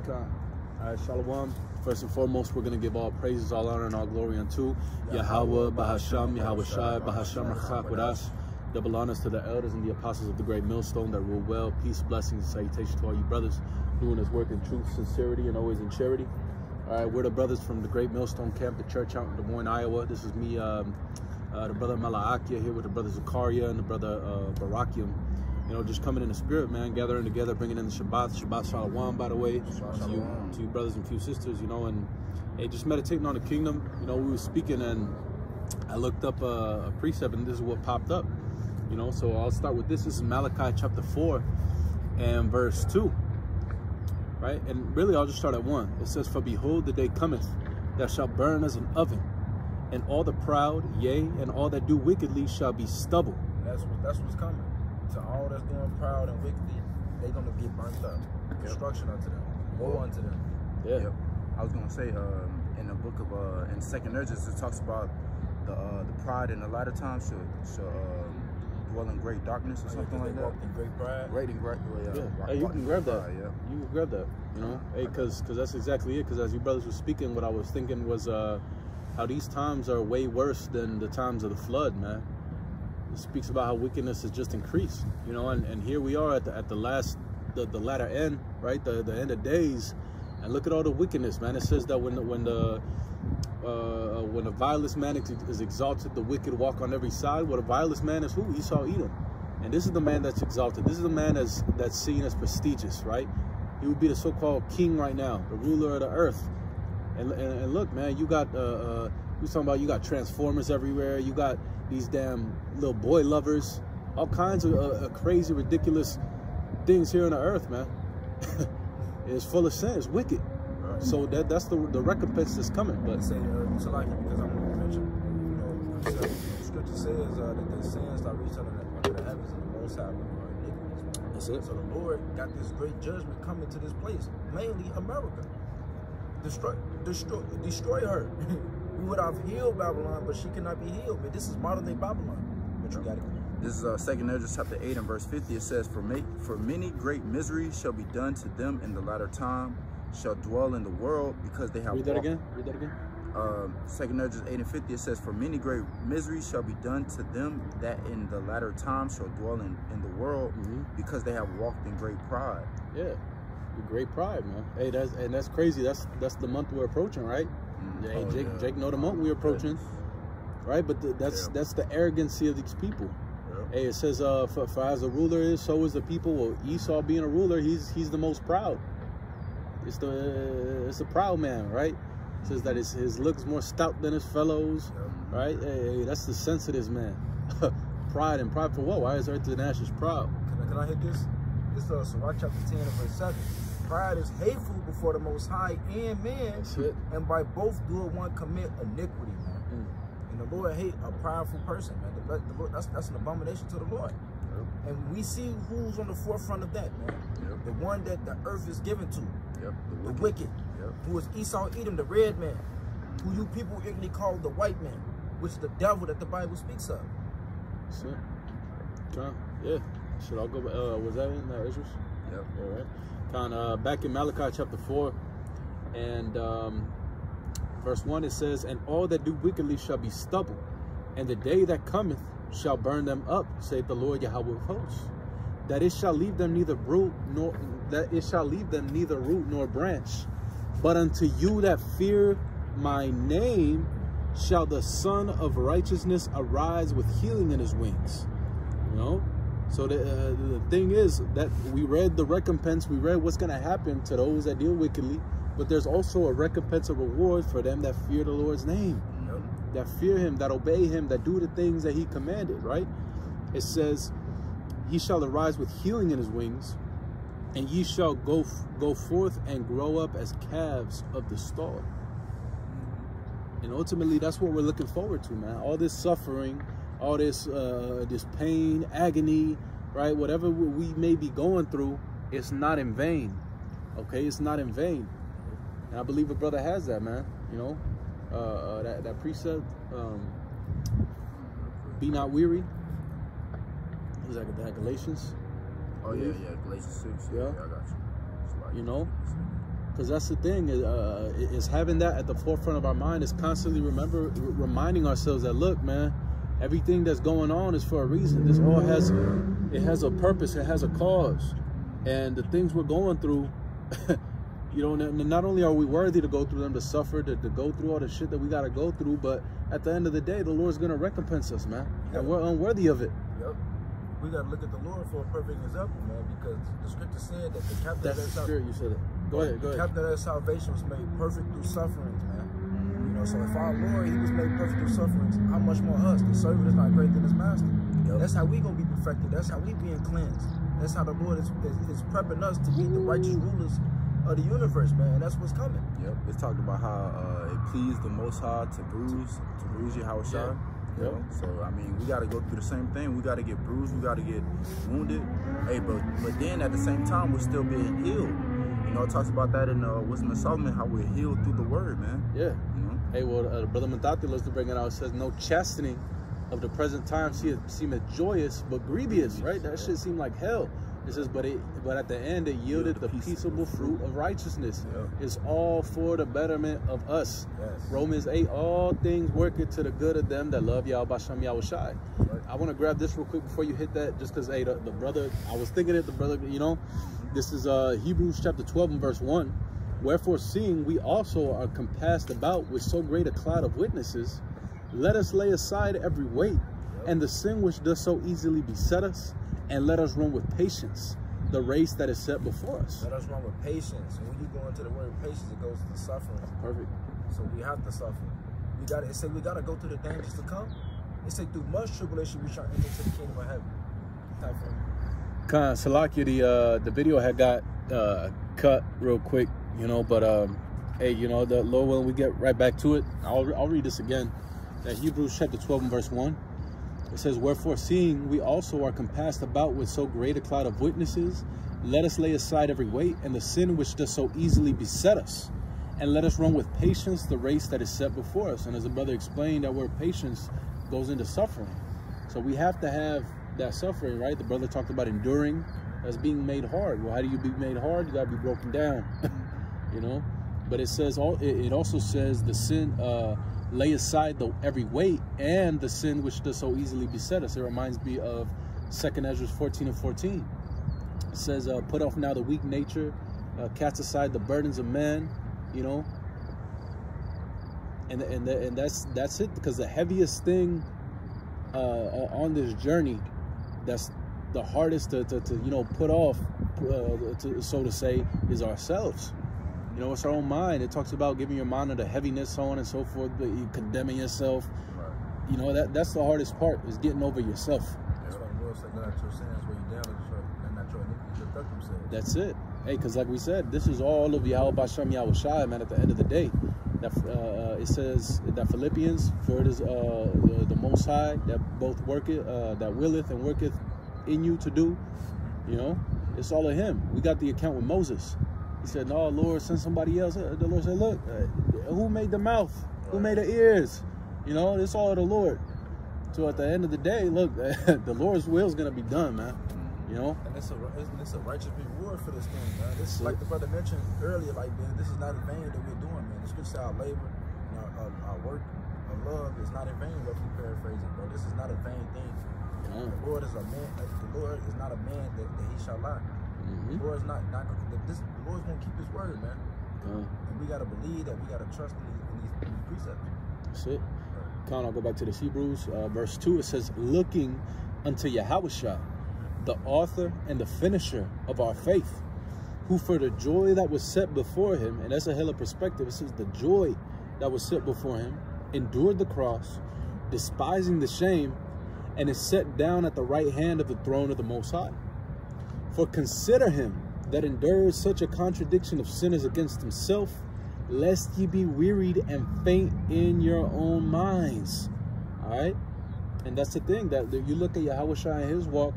All right, Shalom. First and foremost, we're going to give all praises, all honor, and all glory unto Yahweh, Bahasham, Yahweh Shai, Bahasham, Rachak, Wadash. Double honors to the elders and the apostles of the great millstone that rule well. Peace, blessings, and salutations to all you brothers doing this work in truth, sincerity, and always in charity. All right, we're the brothers from the great millstone camp, the church out in Des Moines, Iowa. This is me, the brother Malaakia here with the brother Zakaria and the brother Barakium. You know, just coming in the spirit, man, gathering together, bringing in the Shabbat Shalom, by the way, to you brothers and few sisters, you know, and hey, just meditating on the kingdom. You know, we were speaking and I looked up a precept and this is what popped up, you know, so I'll start with this. This is Malachi chapter 4 and verse 2, right? And really, I'll just start at 1. It says, "For behold, the day cometh that shall burn as an oven, and all the proud, yea, and all that do wickedly shall be stubble." That's what's coming. To all that's doing proud and wickedly, they're gonna get burnt up. Destruction unto them. Woe unto them. Yeah. Yep. I was gonna say, in the book of in Second Urges, it talks about the pride in the latter times should dwell in great darkness or something like that. In great pride. Great and great. Yeah. Hey, you can grab that. Pride, yeah. You can grab that. You know, hey, because that's exactly it. Because as you brothers were speaking, what I was thinking was how these times are way worse than the times of the flood, man. It speaks about how wickedness has just increased, you know, and here we are at the latter end, right? The end of days, and look at all the wickedness, man. It says that when the vilest man is exalted, the wicked walk on every side. Well, the vilest man is who? Esau, Edom, and this is the man that's exalted. This is the man that's seen as prestigious, right? He would be the so-called king right now, the ruler of the earth. And look, man, you got we're talking about, you got transformers everywhere. You got these damn little boy lovers, all kinds of crazy, ridiculous things here on the earth, man. It's full of sin. It's wicked. Right. So that's the recompense that's coming. But say, it's like, because I'm going to mention, you know, the scripture says that the sins that reach under the heavens and the Most High are iniquities. That's it. So the Lord got this great judgment coming to this place, mainly America. Destroy her. We would have healed Babylon, but she cannot be healed. But this is modern day Babylon. But you got it. This is 2nd Esdras chapter 8 and verse 50. It says, For many great miseries shall be done to them in the latter time, shall dwell in the world, because they have... Read that again. Read that again. 2nd Esdras 8 and 50. It says, For many great miseries shall be done to them that in the latter time shall dwell in the world, because they have walked in great pride. Yeah, great pride, man. Hey, that's crazy. That's the month we're approaching, right? Hey, Jake know the month we're approaching, right? But that's the arrogancy of these people. Hey, it says, for as a ruler is, so is the people. Well, Esau being a ruler, he's the most proud. It's the proud man, right? It says that his looks more stout than his fellows, right? Hey, that's the sense of this man. Pride, and pride for what? Why is Earth to the Nations proud? Can I hit this? This is Sirach chapter 10 and verse 7. Pride is hateful before the Most High and man, and by both doer one commit iniquity, man. And the Lord hate a prideful person, man. That's an abomination to the Lord. And we see who's on the forefront of that, man. The one that the earth is given to. The wicked. Who is Esau, Edom, the red man. Who you people ignorantly call the white man, which is the devil that the Bible speaks of. That's it. Yeah. Should I go? Was that in Esdras? Yep. All right. Back in Malachi chapter 4 and verse 1, it says, "And all that do wickedly shall be stubble, and the day that cometh shall burn them up, saith the Lord Yahweh of hosts. That it shall leave them neither root nor branch. But unto you that fear my name shall the Son of Righteousness arise with healing in his wings." You know? So the thing is that we read the recompense, we read what's going to happen to those that deal wickedly, but there's also a recompense, a reward for them that fear the Lord's name, that fear him, that obey him, that do the things that he commanded, right? It says, "He shall arise with healing in his wings, and ye shall go forth and grow up as calves of the stall." And ultimately, that's what we're looking forward to, man. All this suffering, all this this pain, agony, right? Whatever we may be going through, it's not in vain. Okay, it's not in vain. And I believe a brother has that, man. You know, that precept, be not weary. Was that Galatians? Oh yeah, Galatians 6. Yeah, I got you. You know, Because that's the thing, is having that at the forefront of our mind, is constantly reminding ourselves that, look, man, everything that's going on is for a reason. This all has a purpose, it has a cause. And the things we're going through, you know, not only are we worthy to go through them, to suffer, to go through all the shit that we got to go through, but at the end of the day, the Lord's going to recompense us, man. Yep. And we're unworthy of it. Yep. We got to look at the Lord for a perfect example, man, because the scripture said that the captain of that salvation, you said it. Go ahead. The captain of that salvation was made perfect through sufferings, man. You know, so if our Lord, he was made perfect through sufferings, how much more us? The servant is not greater than his master. Yep. That's how we going to be perfected. That's how we being cleansed. That's how the Lord is prepping us to be the righteous rulers of the universe, man. That's what's coming. Yep. It's talked about how it pleased the Most High to bruise Yahweh Shai. Yeah. You know? So I mean, we got to go through the same thing. We got to get bruised. We got to get wounded. Hey, but then at the same time, we're still being healed. You know, it talks about that in Wisdom of Solomon, how we're healed through the Word, man. Yeah. You know? Hey, well, Brother Matati loves to bring it out. It says, "No chastening of the present time seemeth joyous, but grievous." Right? That shit seemed like hell. It says, but at the end it yielded the peaceable fruit of righteousness. Yeah. It's all for the betterment of us. Yes. Romans 8, all things work it to the good of them that love Yahweh Basham Yahweh Shai. Right. I want to grab this real quick before you hit that, just because, hey, the brother, I was thinking it, the brother, you know, this is Hebrews chapter 12 and verse 1. Wherefore, seeing we also are compassed about with so great a cloud of witnesses, let us lay aside every weight and the sin which does so easily beset us, and let us run with patience the race that is set before us. Let us run with patience. And when you go into the word patience, it goes to suffering. Perfect. So we have to suffer. It say we gotta go through the dangers to come. It say through much tribulation we shall enter into the kingdom of heaven. Khan Salakia, the video had got cut real quick, you know, but hey, you know, the Lord willing, we get right back to it. I'll read this again. That Hebrews chapter 12 and verse 1. It says, wherefore, seeing we also are compassed about with so great a cloud of witnesses, let us lay aside every weight and the sin which does so easily beset us, and let us run with patience the race that is set before us. And as the brother explained, that word patience goes into suffering. So we have to have that suffering, right? The brother talked about enduring as being made hard. Well, how do you be made hard? You got to be broken down, you know? But it says, it also says the sin, lay aside every weight and the sin which does so easily beset us. It reminds me of 2nd Ezra 14 and 14. It says, put off now the weak nature, cast aside the burdens of men, you know. And that's it, because the heaviest thing on this journey, that's the hardest to you know, put off, so to say, is ourselves. You know, it's our own mind. It talks about giving your mind the heaviness, so on and so forth, but you condemning yourself. Right. You know, that's the hardest part, is getting over yourself. That's why the Lord said, not your sins where you down, and not your iniquities affect themselves. That's it. Hey, because like we said, this is all of Yahweh Basham Yahweh Shai, man, at the end of the day. That it says that Philippians, for it is the Most High that both worketh, that willeth and worketh in you to do. You know, it's all of him. We got the account with Moses. He said, no, Lord, send somebody else. The Lord said, look, who made the mouth? Who made the ears? You know, it's all of the Lord. So at the end of the day, look, the Lord's will is going to be done, man. You know? And it's a righteous reward for this thing, man. This, like the brother mentioned earlier, like, man, this is not in vain that we're doing, man. The scripture said our labor, you know, our work, our love is not in vain, roughly paraphrasing, bro. This is not a vain thing. The Lord is a man. The Lord is not a man that he shall lie. The Lord's not the Lord's gonna keep his word, man. And we gotta believe that. We gotta trust in these precepts. That's it. I'll go back to this Hebrews verse 2. It says, looking unto Yahushua, the author and the finisher of our faith, who for the joy that was set before him, and that's a hell of perspective. It says the joy that was set before him, endured the cross, despising the shame, and is set down at the right hand of the throne of the Most High. For consider him that endures such a contradiction of sinners against himself, lest ye be wearied and faint in your own minds. All right? And that's the thing, that you look at Yahushua and his walk.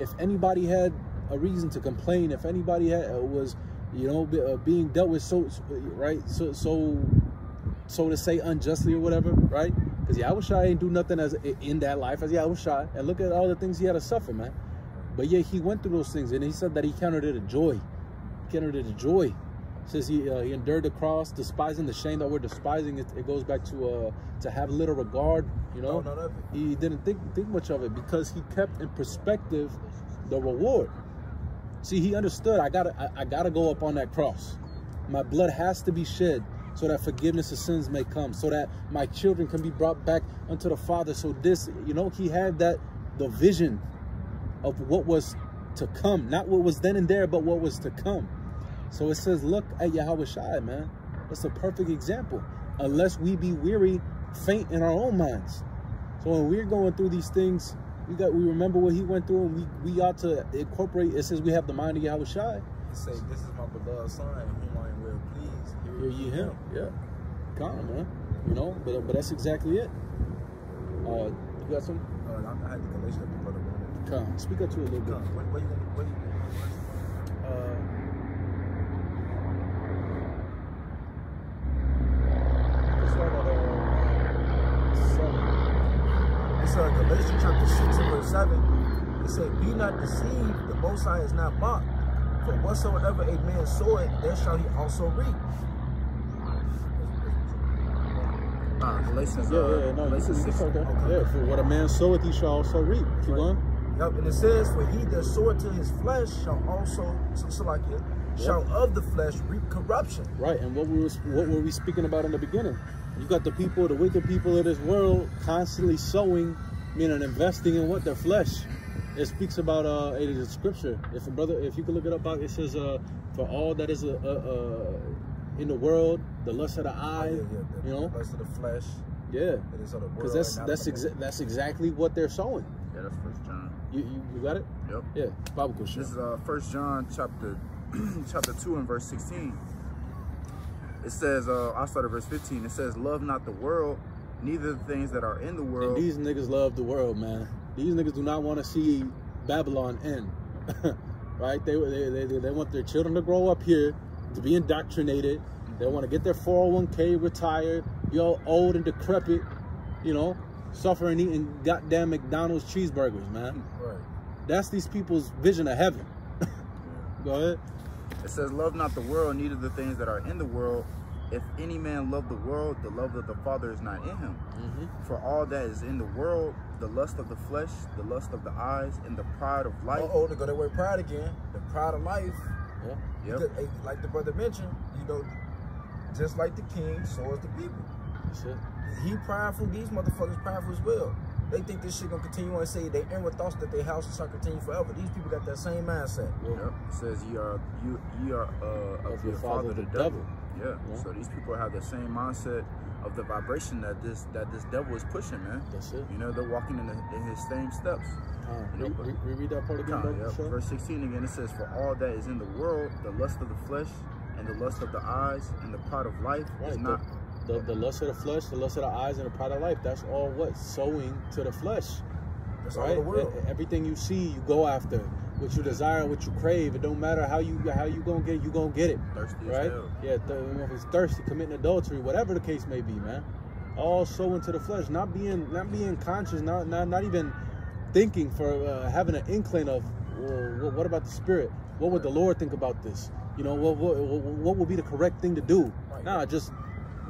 If anybody had a reason to complain, if anybody was, you know, being dealt with so to say unjustly or whatever, right? Because Yahushua ain't do nothing in that life as Yahushua, and look at all the things he had to suffer, man. But yet he went through those things, and he said that he counted it a joy. He counted it a joy. says he endured the cross, despising the shame that we're despising. It goes back to have little regard, you know. No, none of it. He didn't think much of it because he kept in perspective the reward. See, he understood, I gotta go up on that cross. My blood has to be shed so that forgiveness of sins may come, so that my children can be brought back unto the Father. So this, you know, he had the vision of what was to come, not what was then and there, but what was to come. So it says, look at Yahweh Shai, man. That's a perfect example. Unless we be weary, faint in our own minds. So when we're going through these things, we remember what he went through, and we ought to incorporate. It says we have the mind of Yahweh Shai. He say, this is my beloved son, whom I am well pleased. Hear ye him. Yeah. Come on, man. You know, but that's exactly it. You got some? I had the Galatians, brother. Come, speak up to it a little bit. What you gonna It's Galatians chapter 6 and verse 7. It said, be not deceived, the Most High is not mocked. For whatsoever a man soweth, there shall he also reap. Galatians, Galatians 6. Okay. Yeah, for what a man soweth, he shall also reap. Keep going. Yep, and it says, for he that soweth to his flesh shall also, shall of the flesh reap corruption. Right, and what were we speaking about in the beginning? You got the people, the wicked people of this world constantly sowing, meaning investing in what? Their flesh. It speaks about, it is a scripture. If you could look it up, it says, for all that is in the world, the lust of the eye, you know? The lust of the flesh. Yeah. Because that's exactly what they're sowing. Yeah, that's 1 John. You got it? Yep. Yeah, Bible question. This is 1 John chapter 2 and verse 16. It says, I'll start at verse 15. It says, love not the world, neither the things that are in the world. And these niggas love the world, man. These niggas do not want to see Babylon end. Right? They want their children to grow up here, to be indoctrinated. They want to get their 401k, retire, be all old and decrepit, you know, suffering, eating goddamn McDonald's cheeseburgers, man. Right. That's these people's vision of heaven. Go ahead. It says, love not the world, neither the things that are in the world. If any man love the world, the love of the Father is not in him. For all that is in the world, the lust of the flesh, the lust of the eyes, and the pride of life. Oh, they go that word pride again. The pride of life. Yeah. Yep. Like the brother mentioned, you know, just like the king, so is the people. That's it. He prideful, these motherfuckers prideful as well. They think this shit gonna continue on and say they inward thoughts that their house shall continue forever. These people got that same mindset. Yep. It says ye are of your father the devil. Yeah. So these people have the same mindset of the vibration that this devil is pushing, man. That's it. You know, they're walking in his same steps. Read that part again, yep. Verse 16 again, it says, for all that is in the world, the lust of the flesh, and the lust of the eyes, and the pride of life is not... The lust of the flesh, the lust of the eyes, and the pride of life, that's all what? Sowing to the flesh. That's all the world. Everything you see, you go after. What you desire, what you crave. It don't matter how you gonna get it, you gonna get it. Thirsty right? as hell. Yeah, if it's thirsty, committing adultery, whatever the case may be, man. All sowing to the flesh, not being conscious, not even thinking for having an inkling of, well, what about the spirit? What would the Lord think about this? You know, what would be the correct thing to do? Right. Nah, just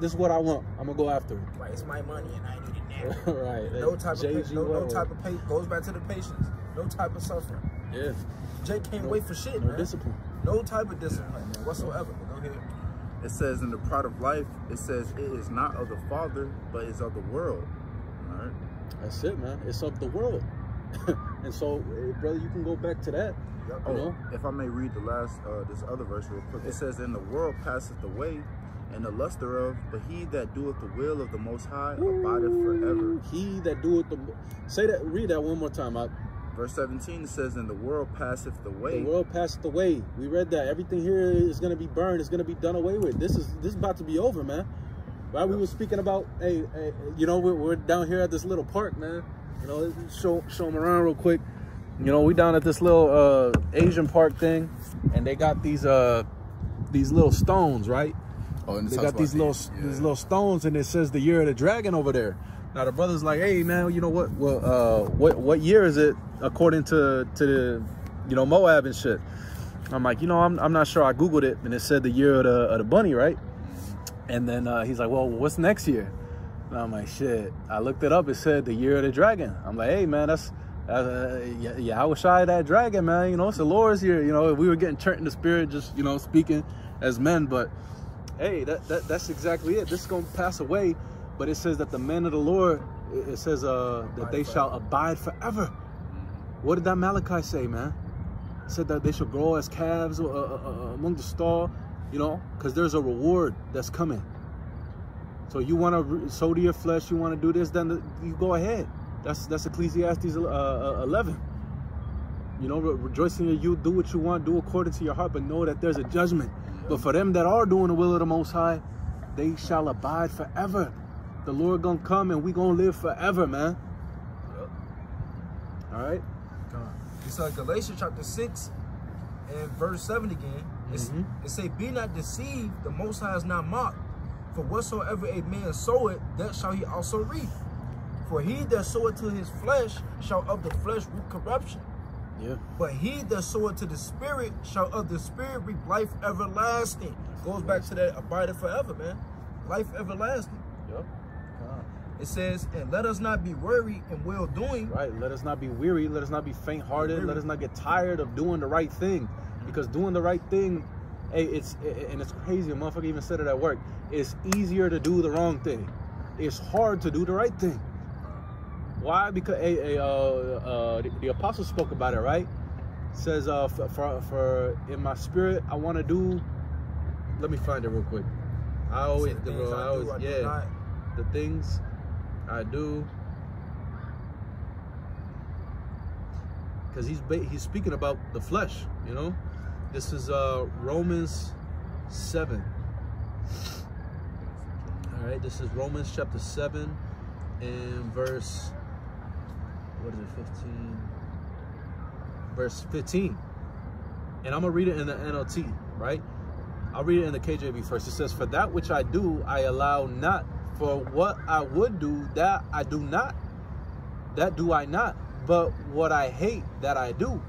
this is what I want. I'm gonna go after it. Right, it's my money and I need it now. Right. No type of patience. Goes back to the patience. No type of suffering. Yeah. Jay can't wait for shit, no man. Discipline. No type of discipline, man, whatsoever. But go ahead. It says in the pride of life, it says it is not of the Father, but is of the world. All right. That's it, man. It's of the world. And so, brother, you can go back to that. Yep. You know? If I may read the last, this other verse real quick. It says, and the world passeth away, and the lust thereof, but he that doeth the will of the Most High abideth forever. He that doeth read that one more time. Verse 17, it says, and the world passeth away. The world passeth away. We read that. Everything here is going to be burned. It's going to be done away with. This is about to be over, man. Right? We were speaking about, hey, you know, we're down here at this little park, man. You know, let's show them around real quick. You know, we down at this little Asian park thing, and they got these little stones, right? Oh, and they got these little stones, and it says the year of the dragon over there. Now the brother's like, hey man, you know what? Well, what year is it according to the, you know, Moab and shit? I'm like, you know, I'm not sure. I Googled it, and it said the year of the bunny, right? And then he's like, well, what's next year? And I'm like, shit. I looked it up. It said the year of the dragon. I'm like, hey, man, that's Yahweh Shai, that dragon, man. You know, it's the Lord's year. You know, we were getting turned in the spirit, just, you know, speaking as men. But, hey, that's exactly it. This is going to pass away. But it says that the men of the Lord, it says that they shall abide forever. What did that Malachi say, man? It said that they shall grow as calves among the stall, you know, because there's a reward that's coming. So you want to sow to your flesh, you want to do this, then you go ahead. That's Ecclesiastes 11. You know, rejoice in your youth, do what you want, do according to your heart, but know that there's a judgment. But for them that are doing the will of the Most High, they shall abide forever. The Lord gonna come and we gonna live forever, man. Yep. All right. It's Galatians chapter 6 and verse 7 again. It say, be not deceived, the Most High is not mocked. For whatsoever a man soweth, that shall he also reap. For he that soweth to his flesh shall of the flesh reap corruption. Yeah. But he that soweth to the Spirit shall of the Spirit reap life everlasting. Goes back to that abiding forever, man. Life everlasting. Yep. It says, and let us not be weary in well-doing. Right. Let us not be weary. Let us not be faint-hearted. Let us not get tired of doing the right thing. Because doing the right thing, hey, it's crazy. A motherfucker even said it at work. It's easier to do the wrong thing. It's hard to do the right thing. Why? Because the apostle spoke about it, right? It says, for in my spirit, I want to do. Let me find it real quick. The things I do. Because he's speaking about the flesh, you know. This is Romans 7. All right, this is Romans chapter 7 and verse, what is it, 15? Verse 15. And I'm going to read it in the NLT, right? I'll read it in the KJV first. It says, for that which I do, I allow not. For what I would do, that I do not. That do I not. But what I hate, that I do.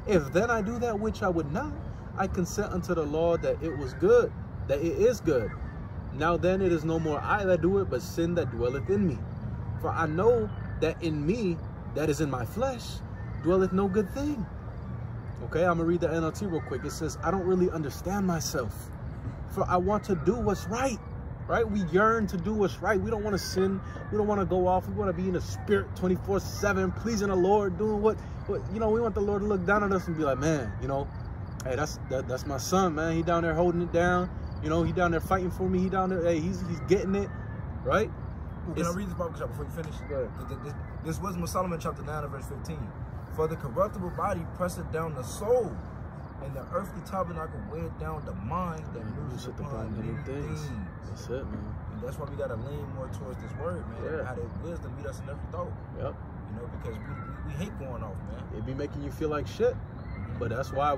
If then I do that which I would not, I consent unto the law that it was good, that it is good. Now then it is no more I that do it, but sin that dwelleth in me. For I know that in me, that is in my flesh, dwelleth no good thing. Okay, I'm going to read the NLT real quick. It says, I don't really understand myself, for I want to do what's right. Right? We yearn to do what's right. We don't want to sin. We don't want to go off. We want to be in the spirit 24/7, pleasing the Lord, doing what, you know, we want the Lord to look down at us and be like, man, you know, hey, that's my son, man. He down there holding it down. You know, he down there fighting for me. He down there, hey, he's getting it, right? Can I read this Bible chapter before you finish? Go ahead. This Wisdom of Solomon chapter 9 and verse 15. For the corruptible body presseth down the soul, and the earthly tabernacle weighed down the mind that moves upon many things. That's it, man. And that's why we gotta lean more towards this word, man. Yeah. How that wisdom meet us in every thought. Yep. You know, because we hate going off, man. It be making you feel like shit, but that's why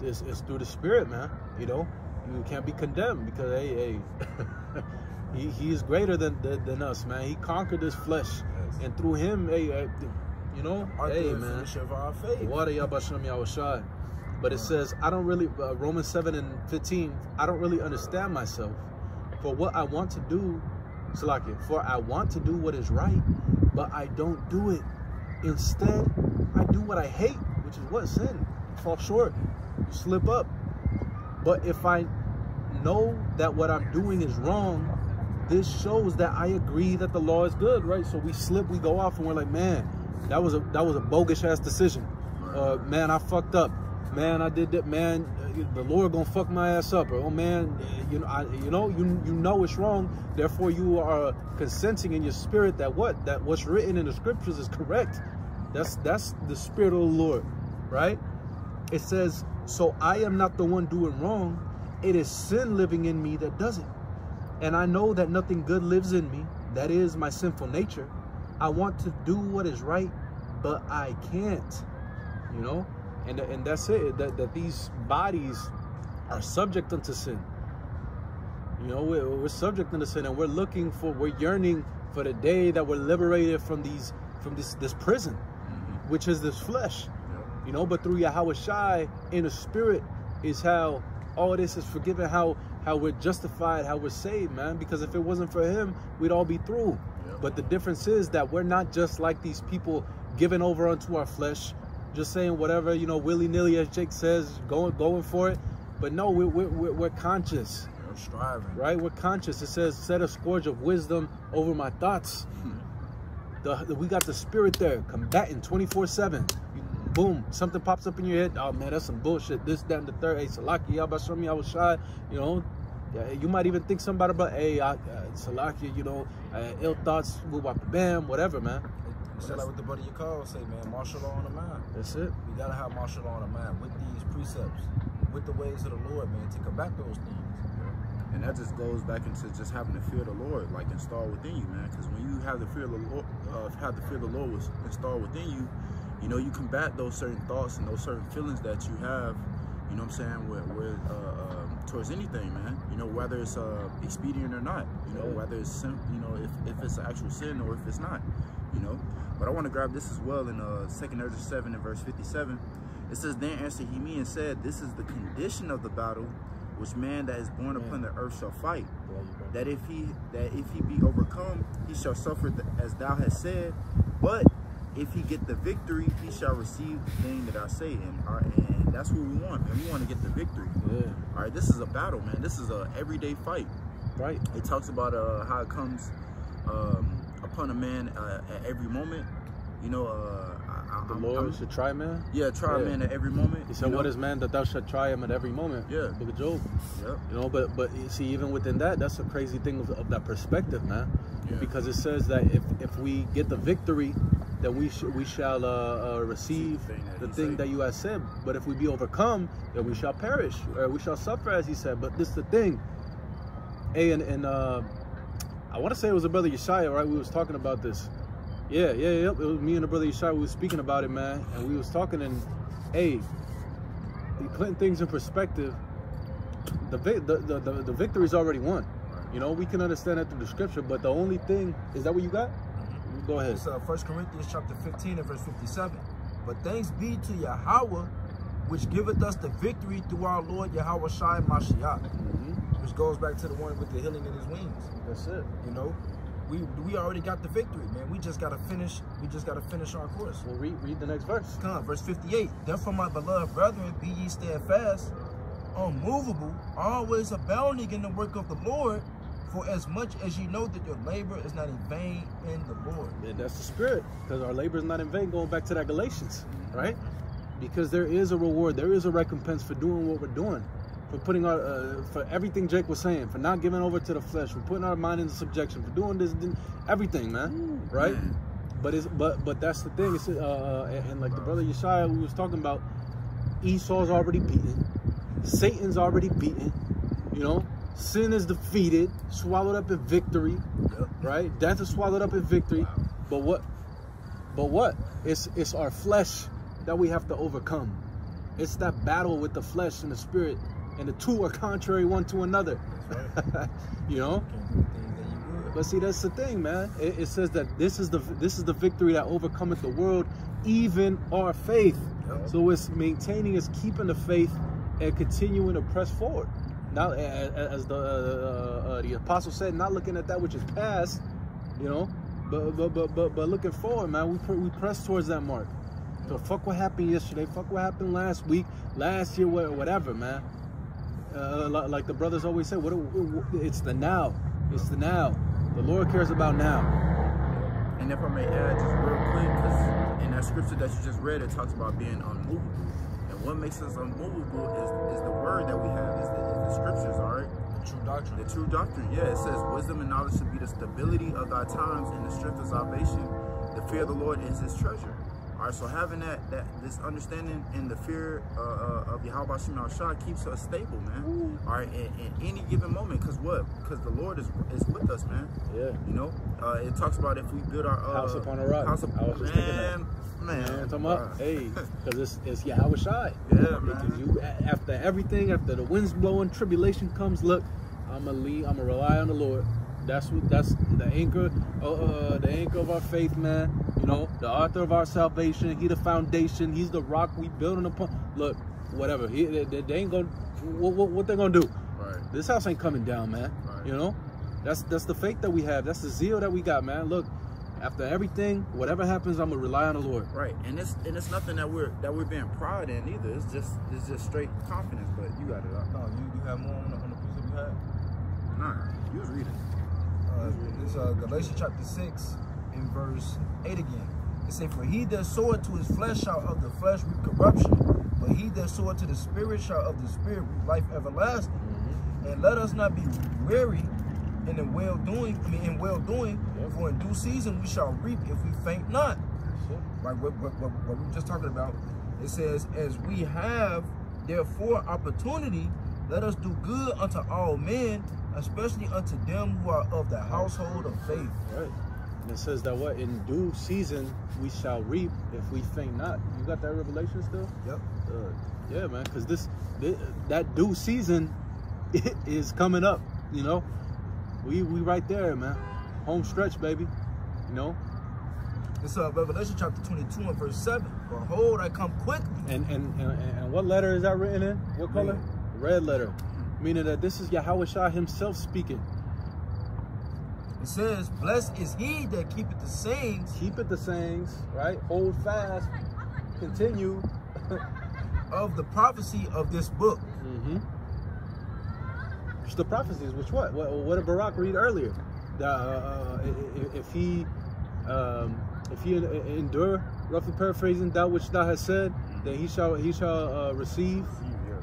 it's through the Spirit, man. You know, you can't be condemned because he is greater than us, man. He conquered this flesh, and through him, you know, man. But it says, I don't really, Romans 7 and 15, I don't really understand myself. For what I want to do, for I want to do what is right, but I don't do it. Instead, I do what I hate, which is what? Sin. You fall short. You slip up. But if I know that what I'm doing is wrong, this shows that I agree that the law is good, right? So we slip, we go off, and we're like, man, that was a bogus ass decision. Man, I fucked up. Man, I did that. Man, the Lord gonna fuck my ass up. Or, oh man, you know it's wrong. Therefore, you are consenting in your spirit that what's written in the scriptures is correct. That's the Spirit of the Lord, right? It says, so I am not the one doing wrong. It is sin living in me that does it. And I know that nothing good lives in me. That is my sinful nature. I want to do what is right, but I can't, you know? And that's it, that these bodies are subject unto sin. You know, we're subject unto sin, and we're yearning for the day that we're liberated from this prison, which is this flesh. you know. But through Yahweh Shai in the spirit is how all this is forgiven, how we're justified, how we're saved, man. Because if it wasn't for him, we'd all be through. Yep. But the difference is that we're not just like these people giving over unto our flesh, just saying whatever, you know, willy-nilly, as Jake says, going for it. But no, we're conscious. We're striving. Right? We're conscious. It says, set a scourge of wisdom over my thoughts. We got the spirit there, combating 24/7. Boom, something pops up in your head. Oh man, that's some bullshit. This, that, and the third. Hey, Salaki, Yabashami, I was shy. You know, you might even think somebody about, hey, Salaki, you know, ill thoughts, bam, whatever, man. It's like what the brother you call say, man, martial law on the mind. That's it. We gotta have martial law on the mind with these precepts, with the ways of the Lord, man, to combat those things. And that just goes back into just having the fear of the Lord, like installed within you, man. Because when you have the fear of the Lord, was installed within you, you know, you combat those certain thoughts and those certain feelings that you have, you know what I'm saying, with towards anything, man. You know, whether it's expedient or not, you know, whether it's, you know, if it's an actual sin or if it's not, you know. But I want to grab this as well in 2 Ezra 7 and verse 57. It says, then answered he me and said, this is the condition of the battle which man that is born upon the earth shall fight, that if he be overcome, he shall suffer as thou hast said, but if he get the victory, he shall receive the thing that I say. And that's what we want, man. We want to get the victory. Yeah. All right, this is a battle, man. This is a everyday fight. Right. It talks about how it comes upon a man at every moment. You know, the Lord should try man. Yeah, try a man at every moment. He said, "What is man that thou shalt try him at every moment?" Yeah, Book of Job. Yeah. You know, but you see, even within that, that's a crazy thing of that perspective, man. Yeah. Because it says that if we get the victory, then we shall receive the thing that you have said. But if we be overcome, then we shall perish, or we shall suffer, as he said. But this is the thing. Hey, and I want to say it was a brother Yeshaya, right? We was talking about this. Yeah. It was me and the brother Yeshaya. We was speaking about it, man, and we was talking. And hey, putting things in perspective, the victory's already won. You know, we can understand that through the scripture, but the only thing is that what you got. Go ahead. It's 1 Corinthians chapter 15 and verse 57. But thanks be to Yahweh, which giveth us the victory through our Lord Yahweh Shai Mashiach, which goes back to the one with the healing in his wings. That's it. You know, we already got the victory, man. We just gotta finish. We just gotta finish our course. Well, read the next verse. Come on, verse 58. Therefore, my beloved brethren, be ye steadfast, unmovable, always abounding in the work of the Lord. For as much as you know that your labor is not in vain in the Lord. Yeah, that's the spirit, because our labor is not in vain, going back to that Galatians, right? Because there is a reward, there is a recompense for doing what we're doing, for putting our, for everything Jake was saying, for not giving over to the flesh, for putting our mind into subjection, for doing this, everything, man, right? But it's, but that's the thing, it's, and like the brother Yeshaya we was talking about, Esau's already beaten, Satan's already beaten, you know? Sin is defeated, swallowed up in victory, right? Death is swallowed up in victory. But what? It's our flesh that we have to overcome. It's that battle with the flesh and the spirit, and the two are contrary one to another. Right. You know? But see, that's the thing, man. It says that this is the victory that overcometh the world, even our faith. So it's maintaining, it's keeping the faith and continuing to press forward. Now, as the apostle said, not looking at that which is past, you know, but looking forward, man. We press towards that mark. So fuck what happened yesterday, fuck what happened last week, last year, whatever, man. Like the brothers always say, it's the now. It's the now. The Lord cares about now. And if I may add, just real quick, because in that scripture that you just read, it talks about being unmovable. What makes us unmovable is the word that we have, is the scriptures, all right? The true doctrine. The true doctrine, yeah. It says, wisdom and knowledge should be the stability of thy times and the strength of salvation. The fear of the Lord is his treasure. All right, so having this understanding and the fear of Yahweh Shai Mashiach keeps us stable, man. All right, in any given moment, because what? Because the Lord is with us, man. Yeah. You know, it talks about if we build our house upon a rock. House upon, man, talking about, hey, because it's Yahweh Shai. Yeah, man. You, after everything, after the wind's blowing, tribulation comes. Look, I'm gonna rely on the Lord. That's the anchor of our faith, man. You know, the author of our salvation. He the foundation. He's the rock we building upon. Look, whatever. They ain't gonna. What they gonna do? Right. This house ain't coming down, man. Right. You know, that's the faith that we have. That's the zeal that we got, man. Look, after everything, whatever happens, I'm gonna rely on the Lord. Right. And it's nothing that we're being proud in either. It's just straight confidence. But you got it. No, you have more on the piece that we had. Nah, you was reading. It's Galatians chapter 6 in verse 8 again. It says, "For he that soweth to his flesh shall of the flesh reap corruption, but he that soweth to the Spirit shall of the Spirit reap life everlasting. And let us not be weary in well doing. For in due season we shall reap if we faint not." Like what we were just talking about. It says, "As we have therefore opportunity, let us do good unto all men, especially unto them who are of the household of faith." Right. And it says that what? In due season we shall reap if we faint not. You got that revelation still? Yep. Yeah, man. Because that due season is coming up. You know, we right there, man. Home stretch, baby. You know. It's Revelation chapter 22 and verse 7. "Behold, I come quickly." And what letter is that written in? What color? Red letter. Meaning that this is Yahawashi himself speaking. It says, "Blessed is he that keepeth the sayings." Keep the sayings, right? Hold fast. Continue. "Of the prophecy of this book." It's the prophecies, which what did Barak read earlier? If he endure, roughly paraphrasing, that which thou hast said, then he shall receive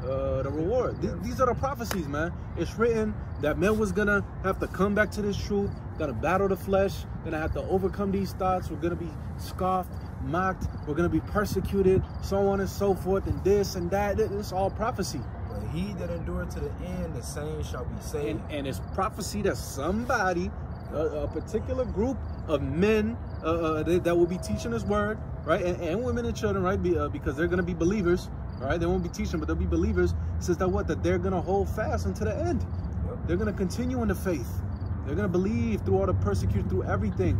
the reward. These are the prophecies, man. It's written that men was gonna have to come back to this truth, gonna battle the flesh, gonna have to overcome these thoughts. We're gonna be scoffed, mocked, we're gonna be persecuted, so on and so forth, and this and that. It's all prophecy. "But he that endureth to the end, the same shall be saved." And it's prophecy that somebody, a particular group of men that will be teaching this word, right? And women and children, right? Because they're going to be believers, right? They won't be teaching, but they'll be believers. It says that they're going to hold fast unto the end. Yep. They're going to continue in the faith. They're going to believe through all the persecution, through everything,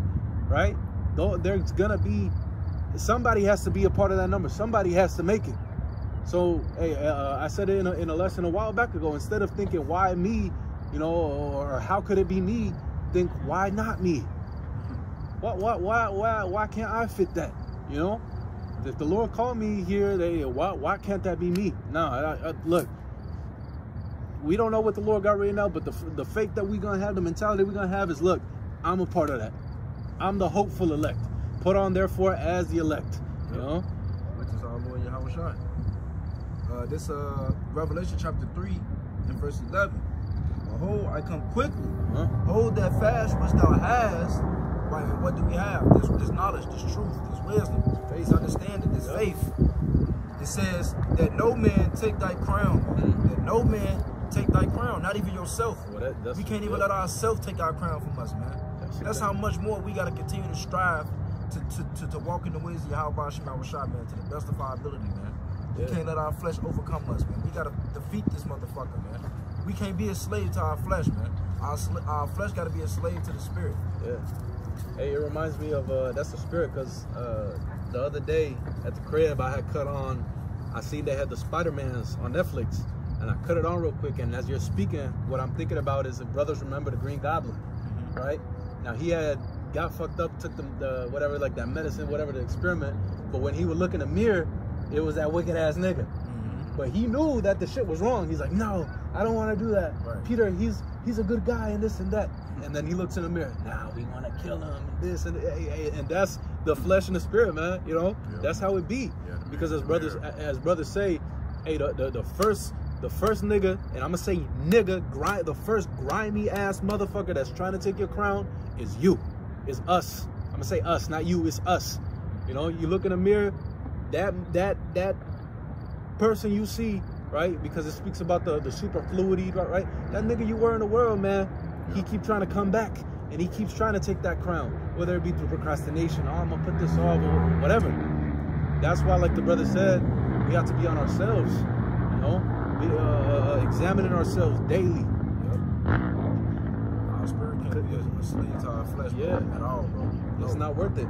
right? There's going to be, somebody has to be a part of that number. Somebody has to make it. So, hey, I said it in a lesson a while back ago. Instead of thinking, why me, you know, or how could it be me? Think, why not me? Why can't I fit that? You know, if the Lord called me here, why can't that be me? No, look, we don't know what the Lord got right now, but the faith that we're gonna have, the mentality we're gonna have is, look, I'm a part of that. I'm the hopeful elect. Put on therefore as the elect. You know, which is our Lord Yahawashi. This Revelation chapter 3 and verse 11. "Behold, I come quickly. Hold that fast which thou hast." Right, and what do we have? This knowledge, this truth, this wisdom, this understanding, this faith. It says that no man take thy crown. That no man take thy crown, not even yourself. Well, we can't even let ourselves take our crown from us, man. That's how much more we got to continue to strive to walk in the ways of Yahweh Shema Rashad, man, to the best of our ability, man. We can't let our flesh overcome us, man. We got to defeat this motherfucker, man. We can't be a slave to our flesh, man. Our flesh got to be a slave to the spirit. Yeah. Hey, it reminds me of, that's the spirit, because the other day at the crib, I had cut on, I seen they had the Spider-Mans on Netflix, and I cut it on real quick, and as you're speaking, what I'm thinking about is if brothers remember the Green Goblin, right? Now, he had got fucked up, took the whatever, like that medicine, whatever, the experiment, but when he would look in the mirror, it was that wicked-ass nigga. But he knew that the shit was wrong. He's like, no, I don't want to do that. Right. Peter, he's a good guy and this and that. And then he looks in the mirror. Nah, we want to kill him and this and that's the flesh and the spirit, man. You know, that's how it be. Yeah, because as brothers say, hey, the first nigga, and I'm gonna say nigga, the first grimy ass motherfucker that's trying to take your crown is you, is us. I'm gonna say us, not you. It's us. You know, you look in the mirror, that person you see, right? Because it speaks about the superfluity, right? That nigga you were in the world, man. He keep trying to come back, and he keeps trying to take that crown, whether it be through procrastination. Oh, I'm gonna put this off, or whatever. That's why, like the brother said, we have to be on ourselves. You know, examining ourselves daily. Our spirit can't be a slave to our flesh, bro, at all, bro. It's not worth it.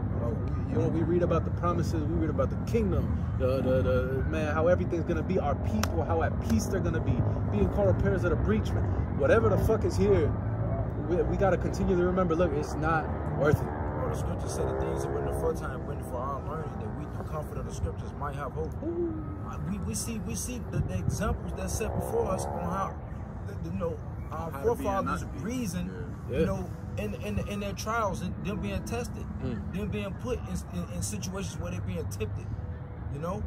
We read about the promises, we read about the kingdom, the man, how everything's gonna be, our people, how at peace they're gonna be, being called repairs of the breach, man. Whatever the fuck is here, we gotta continue to remember, look, it's not worth it. Well, the scriptures say the things that were in the first time written for our learning, that we, through comfort of the scriptures, might have hope. We see the examples that set before us on how, our forefathers reasoned, in their trials, and them being tested, them being put in situations where they're being tempted, and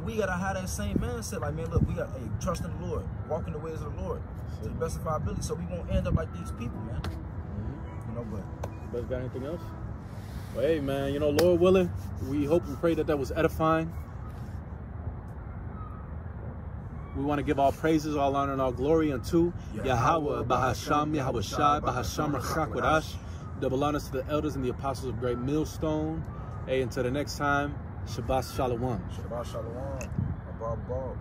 we gotta have that same mindset. Like, man, look, we got trust in the Lord, walk in the ways of the Lord to the best of our ability, so we won't end up like these people, man. But got anything else? Well, hey, man, Lord willing, we hope and pray that was edifying. We want to give all praises, all honor, and all glory unto Yahweh, Bahasham, Yahweh Shai, Bahasham, Rachak Wadash, double honors to the elders and the apostles of Great Millstone. Hey, until the next time, Shabbat Shalom. Shabbat Shalom. Abba.